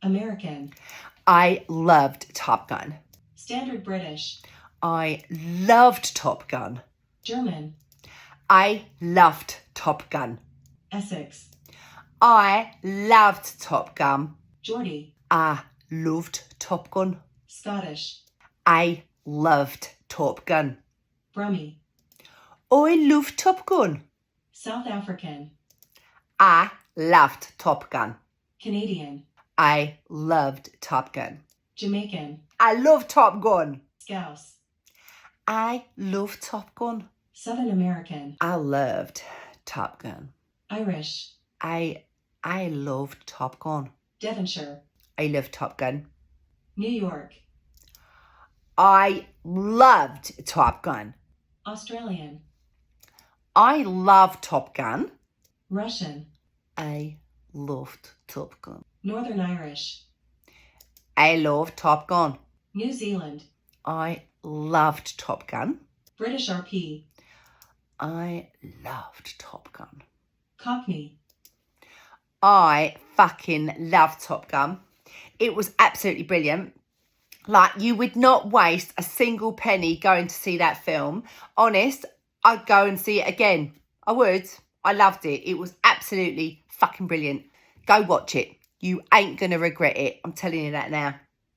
American. I loved Top Gun. Standard British. I loved Top Gun. German. I loved Top Gun. Essex. I loved Top Gun. Geordie. I loved Top Gun. Scottish. I loved Top Gun. Brummie. I loved Top Gun. South African. I loved Top Gun. Canadian. I loved Top Gun. Jamaican. I love Top Gun. Scouse. I love Top Gun. Southern American. I loved Top Gun. Irish. I loved Top Gun. Devonshire. I loved Top Gun. New York. I loved Top Gun. Australian. I love Top Gun. Russian. I loved Top Gun. Northern Irish. I love Top Gun. New Zealand. I loved Top Gun. British RP. I loved Top Gun. Cockney. I fucking loved Top Gun. It was absolutely brilliant. Like, you would not waste a single penny going to see that film. Honest, I'd go and see it again. I would. I loved it. It was absolutely fucking brilliant. Go watch it. You ain't going to regret it. I'm telling you that now.